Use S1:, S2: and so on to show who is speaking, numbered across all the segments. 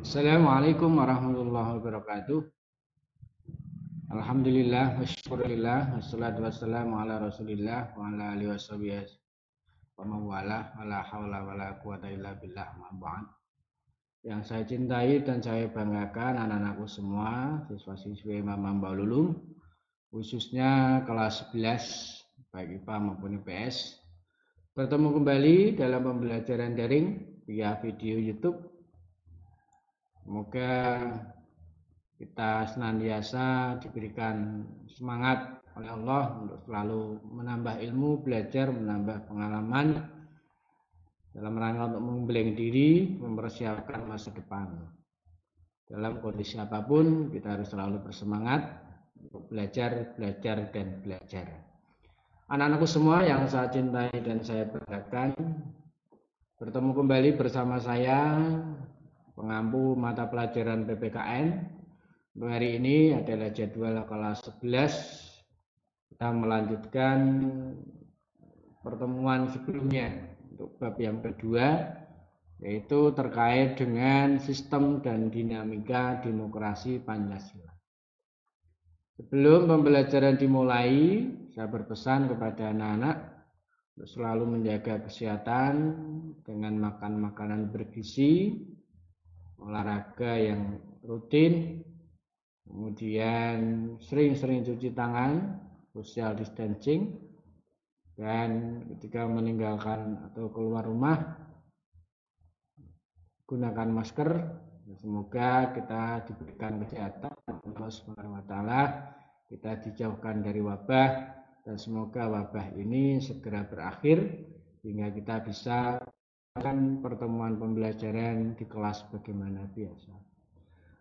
S1: Assalamualaikum warahmatullahi wabarakatuh. Alhamdulillah, wasyukurillah, wassalatu wassalamu ala rasulillah wa ala alihi washabihi wa mawala wala hawla wala quwata illa billah ma ba'd. Yang saya cintai dan saya banggakan anak-anakku semua, siswa-siswi Imam Mambaul Ulum, khususnya kelas 11 baik IPA maupun IPS. Bertemu kembali dalam pembelajaran daring via video YouTube. Semoga kita senantiasa diberikan semangat oleh Allah untuk selalu menambah ilmu, belajar, menambah pengalaman dalam rangka untuk membeling diri, mempersiapkan masa depan. Dalam kondisi apapun, kita harus selalu bersemangat untuk belajar, dan belajar. Anak-anakku semua yang saya cintai dan saya banggakan, bertemu kembali bersama saya, pengampu mata pelajaran PPKN. Untuk hari ini adalah jadwal kelas 11. Kita melanjutkan pertemuan sebelumnya untuk bab yang kedua, yaitu terkait dengan sistem dan dinamika demokrasi Pancasila. Sebelum pembelajaran dimulai, saya berpesan kepada anak-anak untuk selalu menjaga kesehatan dengan makan makanan bergizi, olahraga yang rutin, kemudian sering-sering cuci tangan, social distancing, dan ketika meninggalkan atau keluar rumah gunakan masker. Semoga kita diberikan kesehatan Allah Subhanahu wa taala, kita dijauhkan dari wabah, dan semoga wabah ini segera berakhir hingga kita bisa melakukan pertemuan pembelajaran di kelas bagaimana biasa.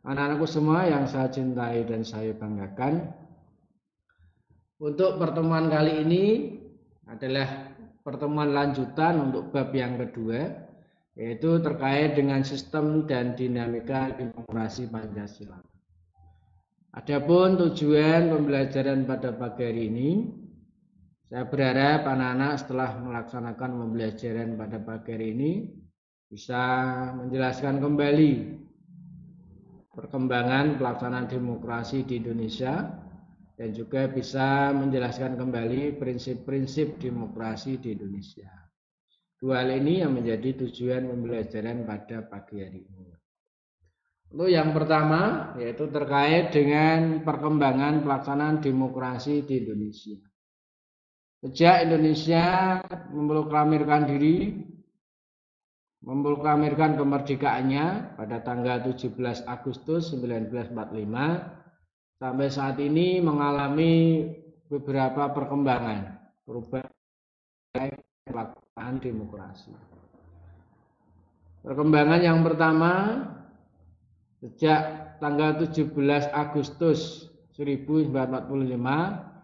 S1: Anak-anakku semua yang saya cintai dan saya banggakan, untuk pertemuan kali ini adalah pertemuan lanjutan untuk bab yang kedua, yaitu terkait dengan sistem dan dinamika demokrasi Pancasila. Adapun tujuan pembelajaran pada pagi hari ini, saya berharap anak-anak setelah melaksanakan pembelajaran pada pagi hari ini bisa menjelaskan kembali perkembangan pelaksanaan demokrasi di Indonesia dan juga bisa menjelaskan kembali prinsip-prinsip demokrasi di Indonesia. Dua hal ini yang menjadi tujuan pembelajaran pada pagi hari ini. Untuk yang pertama, yaitu terkait dengan perkembangan pelaksanaan demokrasi di Indonesia. Sejak Indonesia memproklamirkan kemerdekaannya pada tanggal 17 Agustus 1945, sampai saat ini mengalami beberapa perkembangan, perubahan pelaksanaan demokrasi. Perkembangan yang pertama, sejak tanggal 17 Agustus 1945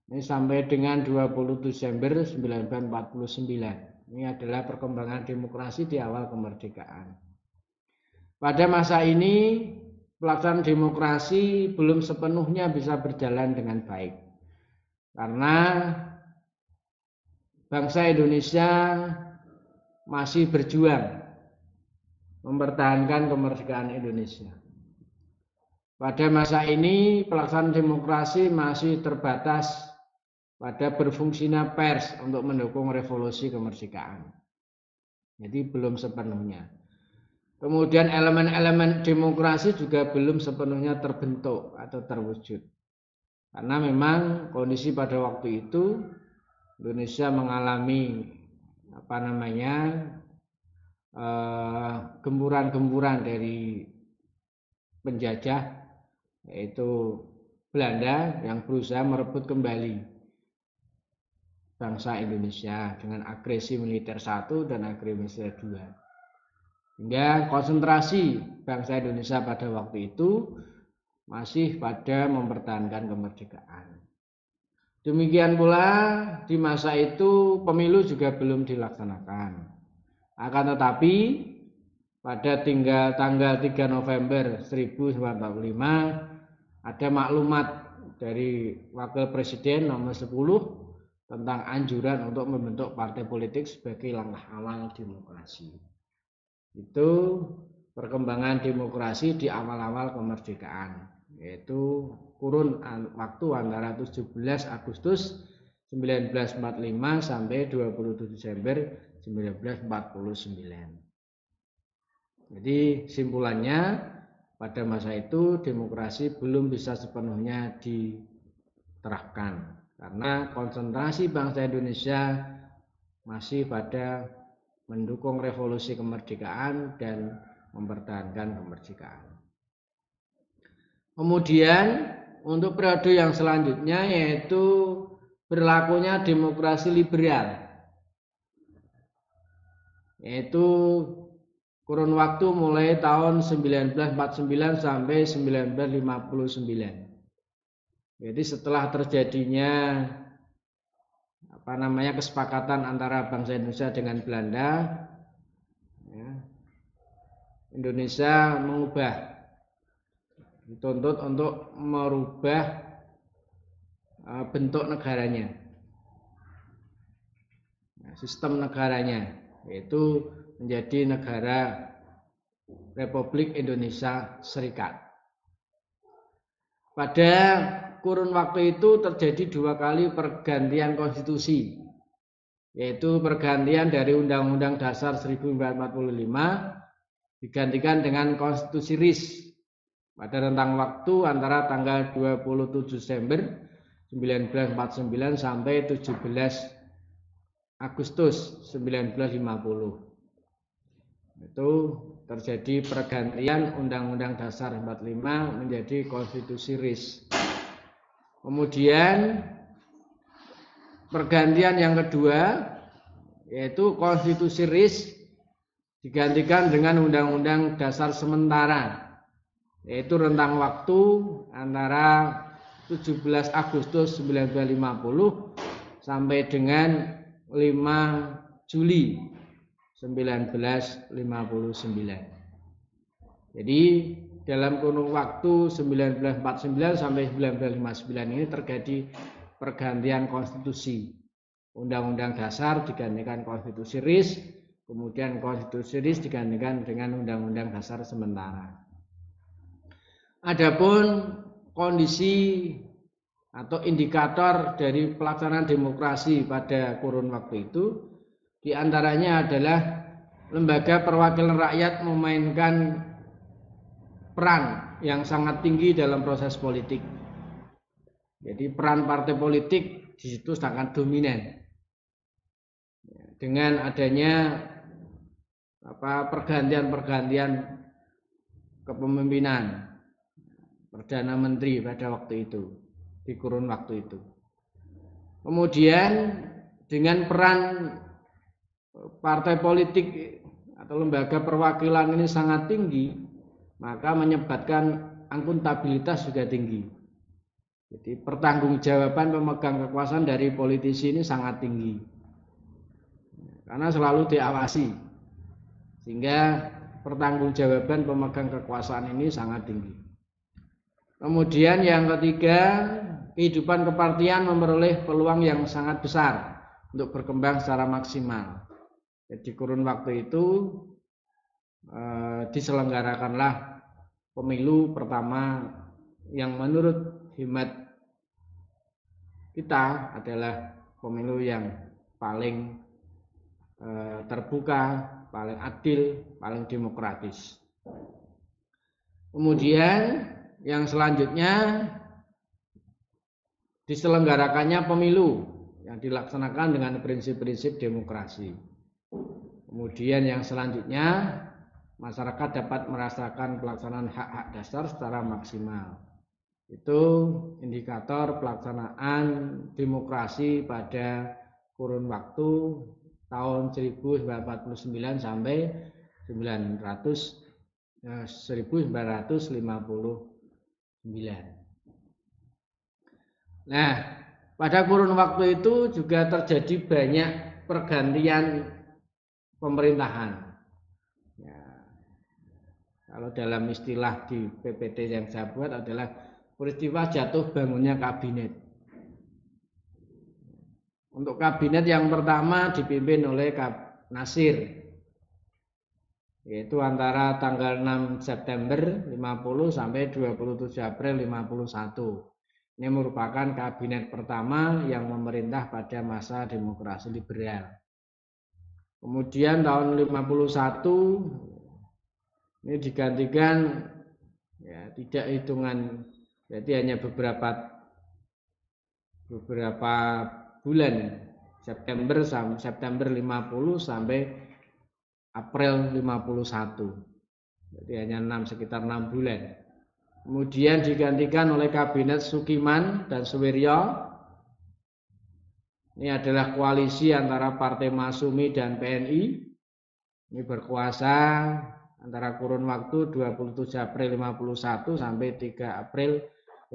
S1: ini sampai dengan 20 Desember 1949. Ini adalah perkembangan demokrasi di awal kemerdekaan. Pada masa ini pelaksanaan demokrasi belum sepenuhnya bisa berjalan dengan baik, karena bangsa Indonesia masih berjuang mempertahankan kemerdekaan Indonesia. Pada masa ini pelaksanaan demokrasi masih terbatas pada berfungsinya pers untuk mendukung revolusi kemerdekaan. Jadi belum sepenuhnya. Kemudian elemen-elemen demokrasi juga belum sepenuhnya terbentuk atau terwujud. Karena memang kondisi pada waktu itu Indonesia mengalami gempuran-gempuran dari penjajah, yaitu Belanda yang berusaha merebut kembali bangsa Indonesia dengan agresi militer 1 dan agresi militer 2. Hingga konsentrasi bangsa Indonesia pada waktu itu masih pada mempertahankan kemerdekaan. Demikian pula di masa itu pemilu juga belum dilaksanakan. Akan tetapi pada tanggal 3 November 1945 ada maklumat dari Wakil Presiden nomor 10 tentang anjuran untuk membentuk partai politik sebagai langkah awal demokrasi. Itu perkembangan demokrasi di awal-awal kemerdekaan, yaitu kurun waktu antara 17 Agustus 1945 sampai 27 Desember 1949. Jadi simpulannya, pada masa itu demokrasi belum bisa sepenuhnya diterapkan karena konsentrasi bangsa Indonesia masih pada mendukung revolusi kemerdekaan dan mempertahankan kemerdekaan. Kemudian untuk periode yang selanjutnya yaitu berlakunya demokrasi liberal, yaitu kurun waktu mulai tahun 1949 sampai 1959. Jadi setelah terjadinya kesepakatan antara bangsa Indonesia dengan Belanda, Indonesia dituntut untuk merubah bentuk negaranya, sistem negaranya, yaitu menjadi negara Republik Indonesia Serikat. Pada kurun waktu itu terjadi 2 kali pergantian konstitusi, yaitu pergantian dari Undang-Undang Dasar 1945 digantikan dengan Konstitusi RIS pada rentang waktu antara tanggal 27 Desember 1949 sampai 17 Agustus 1950. Itu terjadi pergantian Undang-Undang Dasar 45 menjadi Konstitusi RIS. Kemudian pergantian yang kedua yaitu Konstitusi RIS digantikan dengan Undang-Undang Dasar sementara, yaitu rentang waktu antara 17 Agustus 1950 sampai dengan 5 Juli 1959. Jadi dalam kurun waktu 1949 sampai 1959 ini terjadi pergantian konstitusi. Undang-Undang Dasar digantikan Konstitusi RIS, kemudian Konstitusi RIS digantikan dengan Undang-Undang Dasar sementara. Adapun kondisi atau indikator dari pelaksanaan demokrasi pada kurun waktu itu diantaranya adalah lembaga perwakilan rakyat memainkan peran yang sangat tinggi dalam proses politik. Jadi peran partai politik di situ sangat dominan. Dengan adanya pergantian kepemimpinan Perdana Menteri pada waktu itu, di kurun waktu itu. Kemudian dengan peran partai politik atau lembaga perwakilan ini sangat tinggi, maka menyebabkan akuntabilitas juga tinggi. Jadi pertanggungjawaban pemegang kekuasaan dari politisi ini sangat tinggi, karena selalu diawasi, sehingga pertanggungjawaban pemegang kekuasaan ini sangat tinggi. Kemudian yang ketiga, kehidupan kepartian memperoleh peluang yang sangat besar untuk berkembang secara maksimal. Jadi kurun waktu itu diselenggarakanlah pemilu pertama yang menurut hemat kita adalah pemilu yang paling terbuka, paling adil, paling demokratis. Kemudian yang selanjutnya diselenggarakannya pemilu yang dilaksanakan dengan prinsip-prinsip demokrasi. Kemudian yang selanjutnya masyarakat dapat merasakan pelaksanaan hak-hak dasar secara maksimal. Itu indikator pelaksanaan demokrasi pada kurun waktu tahun 1949 sampai 1959. Nah, pada kurun waktu itu juga terjadi banyak pergantian pemerintahan. Ya, kalau dalam istilah di PPT yang saya buat adalah peristiwa jatuh bangunnya kabinet. Untuk kabinet yang pertama dipimpin oleh Nasir, yaitu antara tanggal 6 September 50 sampai 27 April 51. Ini merupakan kabinet pertama yang memerintah pada masa demokrasi liberal. Kemudian tahun 51 ini digantikan ya tidak hitungan, berarti hanya beberapa bulan, September 50 sampai April 51. Jadi hanya sekitar 6 bulan. Kemudian digantikan oleh kabinet Sukiman dan Suwiryo. Ini adalah koalisi antara Partai Masyumi dan PNI. Ini berkuasa antara kurun waktu 27 April 51 sampai 3 April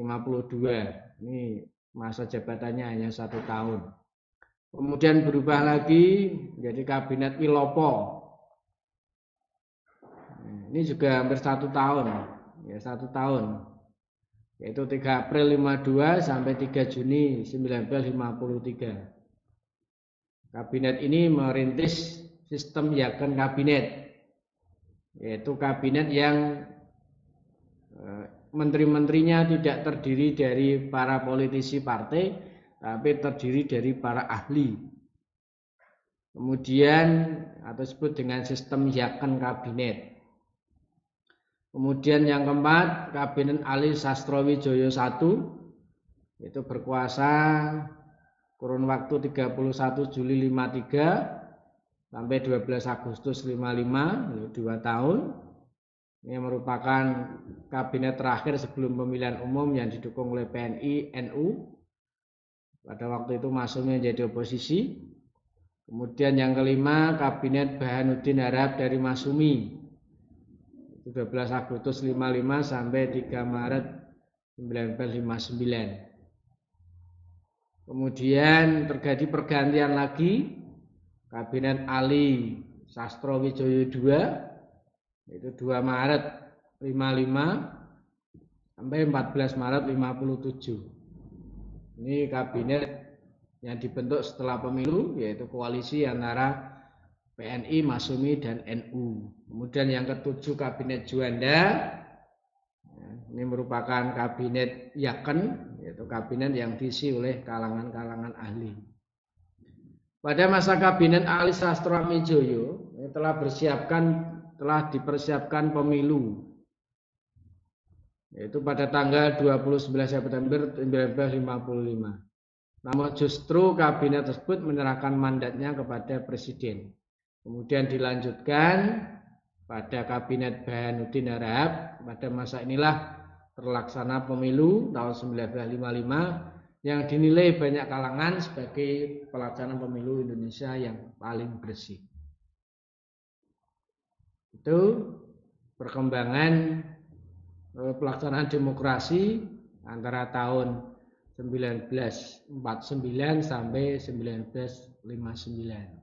S1: 52. Ini masa jabatannya hanya 1 tahun. Kemudian berubah lagi menjadi kabinet Wilopo. Ini juga hampir 1 tahun. Ya, 1 tahun. Yaitu 3 April 52 sampai 3 Juni 1953. Kabinet ini merintis sistem Yaken kabinet, yaitu kabinet yang menteri-menterinya tidak terdiri dari para politisi partai, tapi terdiri dari para ahli. Kemudian atau disebut dengan sistem Yaken kabinet. Kemudian yang keempat, kabinet Ali Sastrowijoyo I, itu berkuasa kurun waktu 31 Juli 53 sampai 12 Agustus 55, 2 tahun. Ini merupakan kabinet terakhir sebelum pemilihan umum yang didukung oleh PNI, NU. Pada waktu itu Masyumi menjadi oposisi. Kemudian yang kelima, kabinet Bahanuddin Harahap dari Masyumi. 12 Agustus 55 sampai 3 Maret 1959. Kemudian terjadi pergantian lagi, kabinet Ali Sastrowijoyo II, itu 2 Maret 55 sampai 14 Maret 57. Ini kabinet yang dibentuk setelah pemilu, yaitu koalisi antara PNI, Masyumi, dan NU. Kemudian yang ketujuh, kabinet Juanda. Ini merupakan kabinet Yaken, yaitu kabinet yang diisi oleh kalangan-kalangan ahli. Pada masa kabinet Ali Sastrowijoyo telah dipersiapkan pemilu, yaitu pada tanggal 29 September 1955. Namun justru kabinet tersebut menyerahkan mandatnya kepada presiden. Kemudian dilanjutkan pada kabinet Bahanuddin Harahap. Pada masa inilah terlaksana pemilu tahun 1955 yang dinilai banyak kalangan sebagai pelaksanaan pemilu Indonesia yang paling bersih. Itu perkembangan pelaksanaan demokrasi antara tahun 1949 sampai 1959.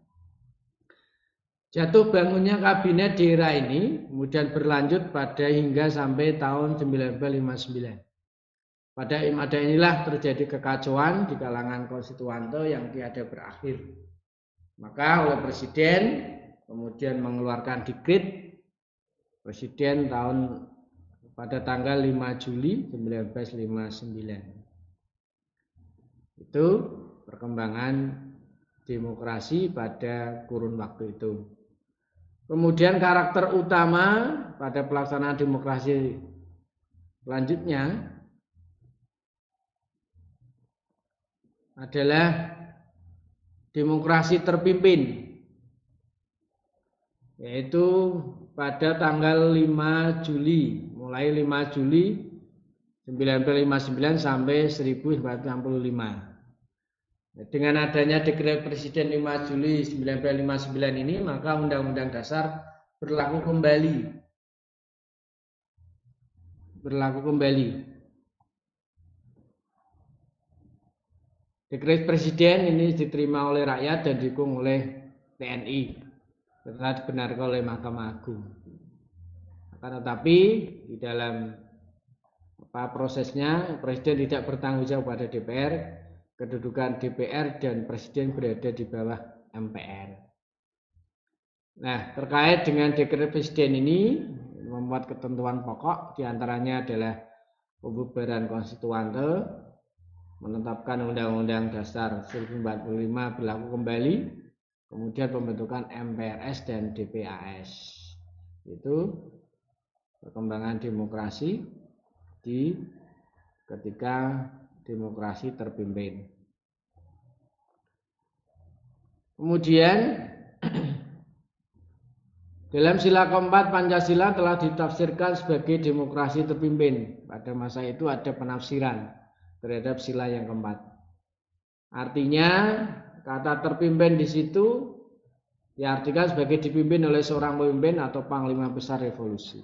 S1: Jatuh bangunnya kabinet di era ini kemudian berlanjut pada hingga sampai tahun 1959. Pada inilah terjadi kekacauan di kalangan konstituante yang tiada berakhir. Maka oleh presiden kemudian mengeluarkan dekret presiden pada tanggal 5 Juli 1959. Itu perkembangan demokrasi pada kurun waktu itu. Kemudian karakter utama pada pelaksanaan demokrasi selanjutnya adalah demokrasi terpimpin, yaitu pada tanggal 5 Juli, mulai 5 Juli 1959 sampai 1965. Dengan adanya dekret Presiden 5 Juli 1959 ini, maka Undang-Undang Dasar berlaku kembali. Dekret Presiden ini diterima oleh rakyat dan didukung oleh TNI, setelah dibenarkan oleh Mahkamah Agung. Akan tetapi di dalam prosesnya Presiden tidak bertanggung jawab pada DPR. Kedudukan DPR dan Presiden berada di bawah MPR. Nah, terkait dengan dekret presiden ini membuat ketentuan pokok, diantaranya adalah pembubaran konstituante, menetapkan Undang-Undang Dasar 1945 berlaku kembali, kemudian pembentukan MPRS dan DPAS. Itu perkembangan demokrasi di ketika demokrasi terpimpin. Kemudian dalam sila keempat Pancasila telah ditafsirkan sebagai demokrasi terpimpin. Pada masa itu ada penafsiran terhadap sila yang keempat. Artinya kata terpimpin di situ diartikan sebagai dipimpin oleh seorang pemimpin atau panglima besar revolusi.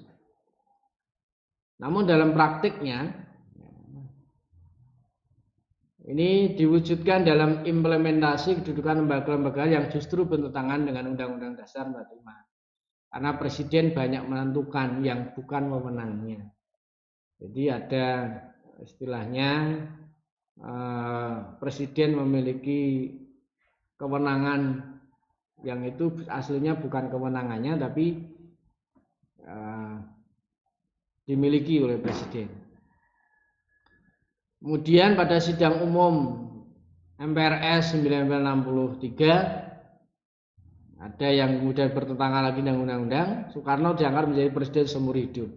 S1: Namun dalam praktiknya ini diwujudkan dalam implementasi kedudukan lembaga-lembaga yang justru bertentangan dengan Undang-Undang Dasar 45. Karena presiden banyak menentukan yang bukan wewenangnya. Jadi ada istilahnya presiden memiliki kewenangan yang itu aslinya bukan kewenangannya tapi dimiliki oleh presiden. Kemudian pada sidang umum MPRS 1963 ada yang kemudian bertentangan lagi dengan undang-undang, Soekarno diangkat menjadi presiden seumur hidup.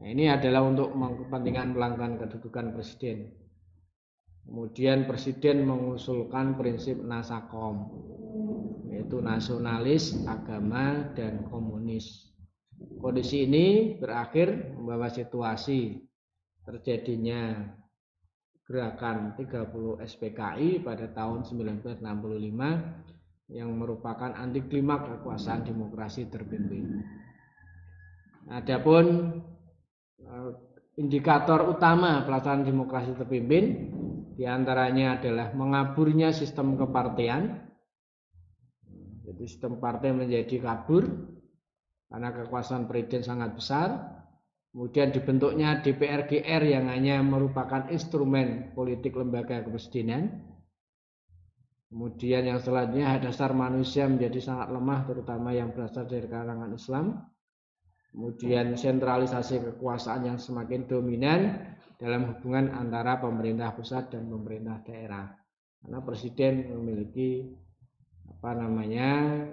S1: Nah, ini adalah untuk kepentingan melanggar kedudukan presiden. Kemudian presiden mengusulkan prinsip Nasakom, yaitu nasionalis, agama, dan komunis. Kondisi ini berakhir membawa situasi terjadinya gerakan 30 SPKI pada tahun 1965 yang merupakan anti klimaks kekuasaan demokrasi terpimpin. Adapun indikator utama pelaksanaan demokrasi terpimpin diantaranya adalah mengaburnya sistem kepartean. Jadi sistem partai menjadi kabur karena kekuasaan presiden sangat besar. Kemudian dibentuknya DPR-GR yang hanya merupakan instrumen politik lembaga kepresidenan. Kemudian yang selanjutnya hak dasar manusia menjadi sangat lemah, terutama yang berasal dari kalangan Islam. Kemudian sentralisasi kekuasaan yang semakin dominan dalam hubungan antara pemerintah pusat dan pemerintah daerah. Karena presiden memiliki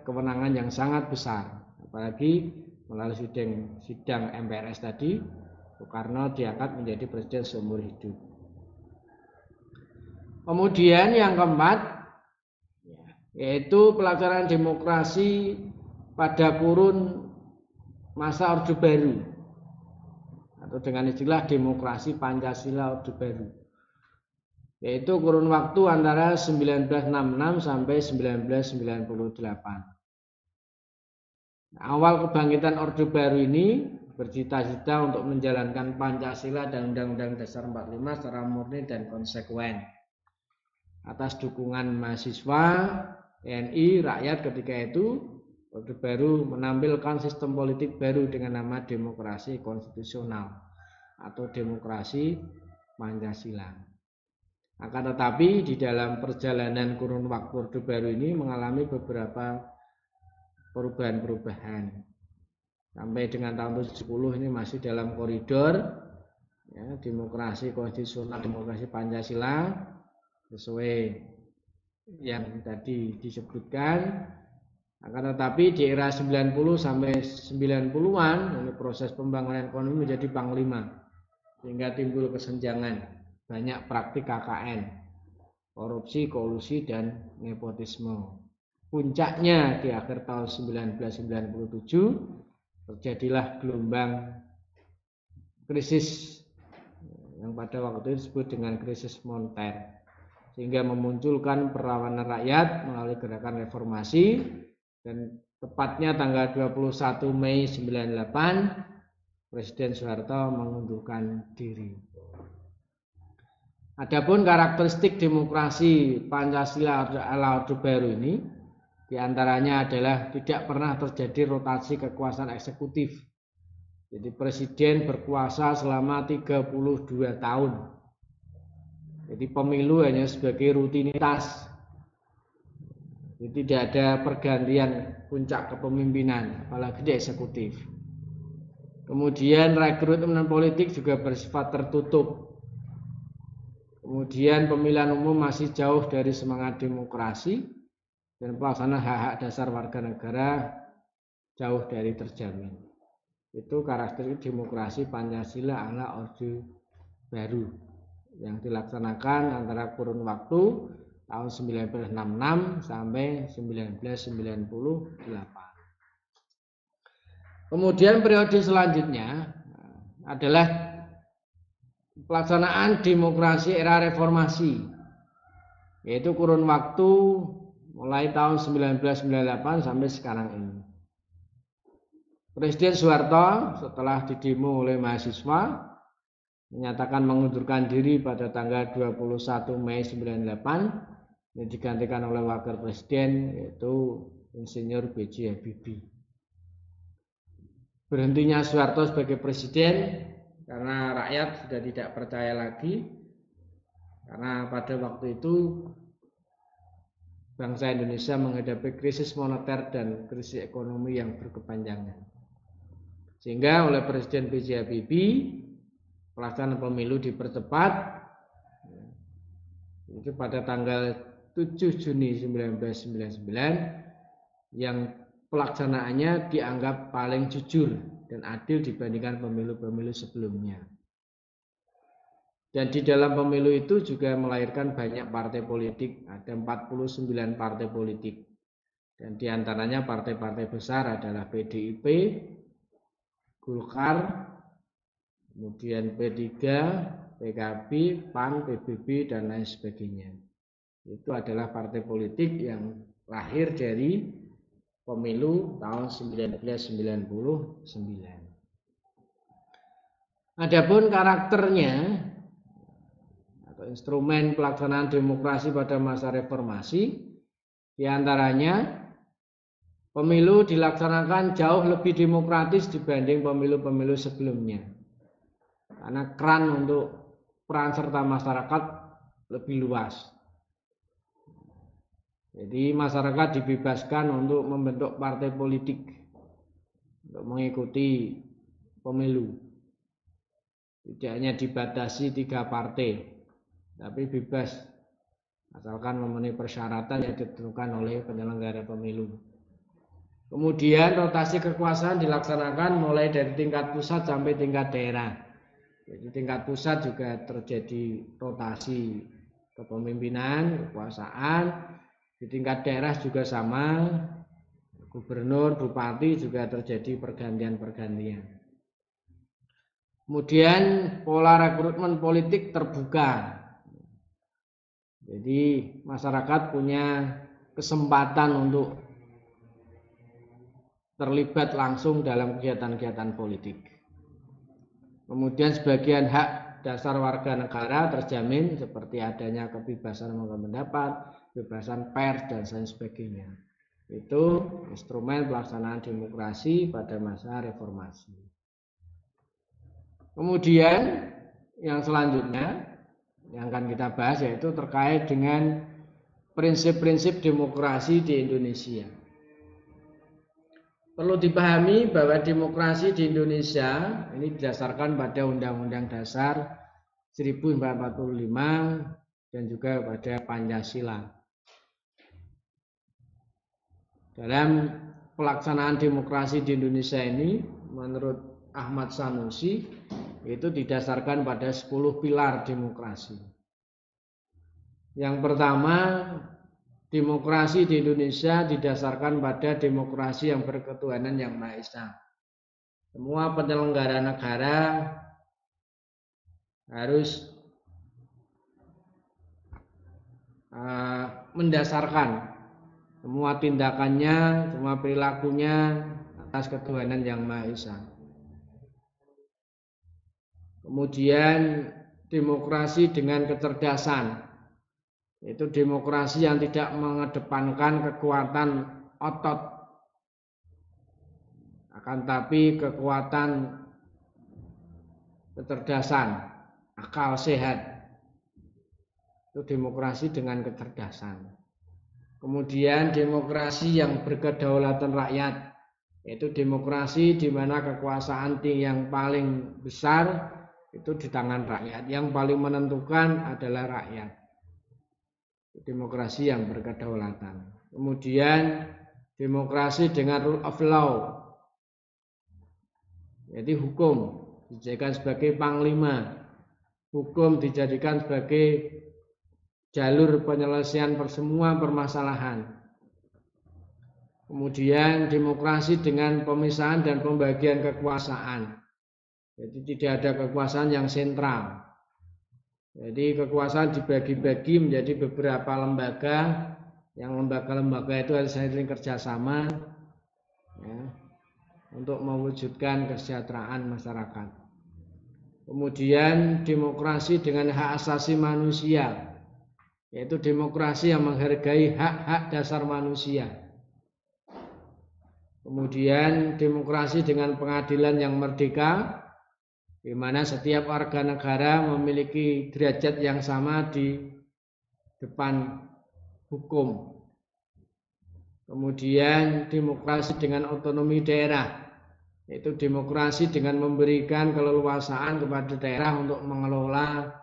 S1: kewenangan yang sangat besar. Apalagi melalui sidang MPRS tadi, Soekarno diangkat menjadi presiden seumur hidup. Kemudian yang keempat yaitu pelaksanaan demokrasi pada kurun masa Orde Baru atau dengan istilah demokrasi Pancasila Orde Baru, yaitu kurun waktu antara 1966 sampai 1998. Awal kebangkitan Orde Baru ini bercita-cita untuk menjalankan Pancasila dan Undang-Undang Dasar 45 secara murni dan konsekuen. Atas dukungan mahasiswa, TNI, rakyat ketika itu, Orde Baru menampilkan sistem politik baru dengan nama demokrasi konstitusional atau demokrasi Pancasila. Akan tetapi di dalam perjalanan kurun waktu Orde Baru ini mengalami beberapa perubahan-perubahan. Sampai dengan tahun 70 ini masih dalam koridor ya, demokrasi konstitusional, demokrasi Pancasila sesuai yang tadi disebutkan. Akan tetapi di era 90 sampai 90-an ini proses pembangunan ekonomi menjadi panglima sehingga timbul kesenjangan, banyak praktik KKN, korupsi, kolusi, dan nepotisme. Puncaknya di akhir tahun 1997 terjadilah gelombang krisis yang pada waktu itu disebut dengan krisis moneter, sehingga memunculkan perlawanan rakyat melalui gerakan reformasi, dan tepatnya tanggal 21 Mei 98 Presiden Soeharto mengundurkan diri. Adapun karakteristik demokrasi Pancasila ala Orde Baru ini diantaranya adalah tidak pernah terjadi rotasi kekuasaan eksekutif. Jadi presiden berkuasa selama 32 tahun. Jadi pemilu hanya sebagai rutinitas. Jadi tidak ada pergantian puncak kepemimpinan, apalagi di eksekutif. Kemudian rekrutmen politik juga bersifat tertutup. Kemudian pemilihan umum masih jauh dari semangat demokrasi dan pelaksanaan hak-hak dasar warga negara jauh dari terjamin. Itu karakteristik demokrasi Pancasila ala Orde Baru yang dilaksanakan antara kurun waktu tahun 1966 sampai 1998. Kemudian periode selanjutnya adalah pelaksanaan demokrasi era reformasi, yaitu kurun waktu mulai tahun 1998 sampai sekarang ini. Presiden Soeharto setelah didemo oleh mahasiswa menyatakan mengundurkan diri pada tanggal 21 Mei 1998, yang digantikan oleh wakil presiden yaitu Insinyur B.J. Habibie. Berhentinya Soeharto sebagai presiden karena rakyat sudah tidak percaya lagi, karena pada waktu itu bangsa Indonesia menghadapi krisis moneter dan krisis ekonomi yang berkepanjangan. Sehingga oleh Presiden B.J. Habibie pelaksanaan pemilu dipercepat itu pada tanggal 7 Juni 1999 yang pelaksanaannya dianggap paling jujur dan adil dibandingkan pemilu-pemilu sebelumnya. Dan di dalam pemilu itu juga melahirkan banyak partai politik, ada 49 partai politik. Dan diantaranya partai-partai besar adalah PDIP, Golkar, kemudian P3, PKB, PAN, PBB, dan lain sebagainya. Itu adalah partai politik yang lahir dari pemilu tahun 1999. Adapun karakternya atau instrumen pelaksanaan demokrasi pada masa reformasi, diantaranya pemilu dilaksanakan jauh lebih demokratis dibanding pemilu-pemilu sebelumnya. Karena keran untuk peran serta masyarakat lebih luas. Jadi masyarakat dibebaskan untuk membentuk partai politik untuk mengikuti pemilu. Tidak hanya dibatasi 3 partai, tapi bebas asalkan memenuhi persyaratan yang ditentukan oleh penyelenggara pemilu. Kemudian rotasi kekuasaan dilaksanakan mulai dari tingkat pusat sampai tingkat daerah. Jadi tingkat pusat juga terjadi rotasi kepemimpinan, kekuasaan. Di tingkat daerah juga sama, gubernur, bupati juga terjadi pergantian-pergantian. Kemudian pola rekrutmen politik terbuka. Jadi masyarakat punya kesempatan untuk terlibat langsung dalam kegiatan-kegiatan politik. Kemudian sebagian hak dasar warga negara terjamin seperti adanya kebebasan pendapat, kebebasan pers dan lain sebagainya. Itu instrumen pelaksanaan demokrasi pada masa reformasi. Kemudian yang selanjutnya yang akan kita bahas yaitu terkait dengan prinsip-prinsip demokrasi di Indonesia. Perlu dipahami bahwa demokrasi di Indonesia ini didasarkan pada Undang-Undang Dasar 1945 dan juga pada Pancasila. Dalam pelaksanaan demokrasi di Indonesia ini, menurut Ahmad Sanusi, itu didasarkan pada 10 pilar demokrasi. Yang pertama, demokrasi di Indonesia didasarkan pada demokrasi yang berketuhanan yang Maha Esa. Semua penyelenggara negara harus mendasarkan semua tindakannya, semua perilakunya atas ketuhanan yang Maha Esa. Kemudian demokrasi dengan kecerdasan, yaitu demokrasi yang tidak mengedepankan kekuatan otot, akan tapi kekuatan kecerdasan, akal sehat. Itu demokrasi dengan kecerdasan. Kemudian demokrasi yang berkedaulatan rakyat, yaitu demokrasi di mana kekuasaan yang paling besar itu di tangan rakyat, yang paling menentukan adalah rakyat. Demokrasi yang berkedaulatan. Kemudian demokrasi dengan rule of law, yaitu hukum dijadikan sebagai panglima, hukum dijadikan sebagai jalur penyelesaian semua permasalahan. Kemudian demokrasi dengan pemisahan dan pembagian kekuasaan. Jadi tidak ada kekuasaan yang sentral. Jadi kekuasaan dibagi-bagi menjadi beberapa lembaga, yang lembaga-lembaga itu harus saling kerjasama ya, untuk mewujudkan kesejahteraan masyarakat. Kemudian demokrasi dengan hak asasi manusia, yaitu demokrasi yang menghargai hak-hak dasar manusia. Kemudian demokrasi dengan pengadilan yang merdeka, di mana setiap warga negara memiliki derajat yang sama di depan hukum. Kemudian demokrasi dengan otonomi daerah, yaitu demokrasi dengan memberikan keleluasaan kepada daerah untuk mengelola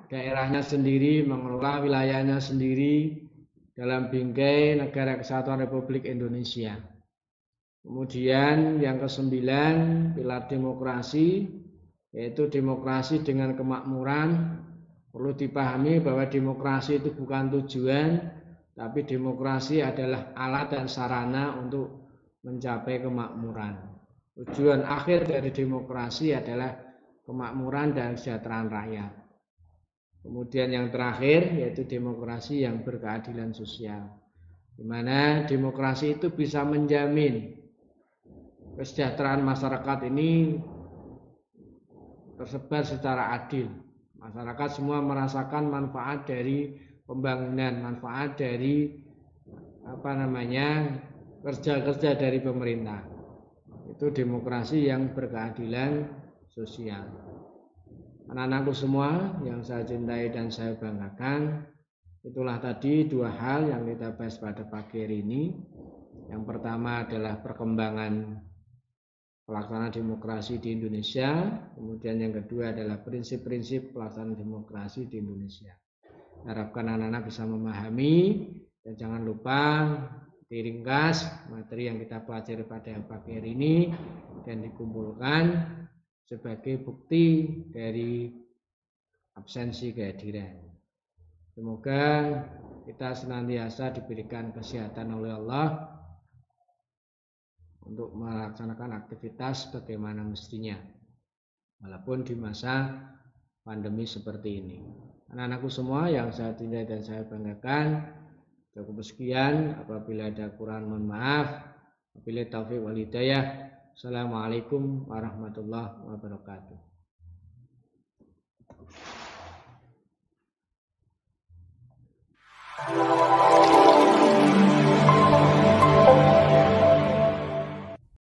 S1: daerahnya sendiri, mengelola wilayahnya sendiri dalam bingkai Negara Kesatuan Republik Indonesia. Kemudian yang ke-9, pilar demokrasi, yaitu demokrasi dengan kemakmuran. Perlu dipahami bahwa demokrasi itu bukan tujuan, tapi demokrasi adalah alat dan sarana untuk mencapai kemakmuran. Tujuan akhir dari demokrasi adalah kemakmuran dan kesejahteraan rakyat. Kemudian yang terakhir yaitu demokrasi yang berkeadilan sosial, di mana demokrasi itu bisa menjamin kesejahteraan masyarakat ini tersebar secara adil. Masyarakat semua merasakan manfaat dari pembangunan, manfaat dari kerja-kerja dari pemerintah. Itu demokrasi yang berkeadilan sosial. Anak-anakku semua yang saya cintai dan saya banggakan, itulah tadi dua hal yang kita bahas pada pagi hari ini. Yang pertama adalah perkembangan pelaksanaan demokrasi di Indonesia, kemudian yang kedua adalah prinsip-prinsip pelaksanaan demokrasi di Indonesia. Harapkan anak-anak bisa memahami, dan jangan lupa diringkas materi yang kita pelajari pada pagi hari ini dan dikumpulkan sebagai bukti dari absensi kehadiran. Semoga kita senantiasa diberikan kesehatan oleh Allah untuk melaksanakan aktivitas bagaimana mestinya, walaupun di masa pandemi seperti ini. Anak-anakku semua yang saya cintai dan saya banggakan, cukup sekian. Apabila ada kurang mohon maaf. Wabillahi taufiq wal hidayah. Assalamualaikum warahmatullahi wabarakatuh.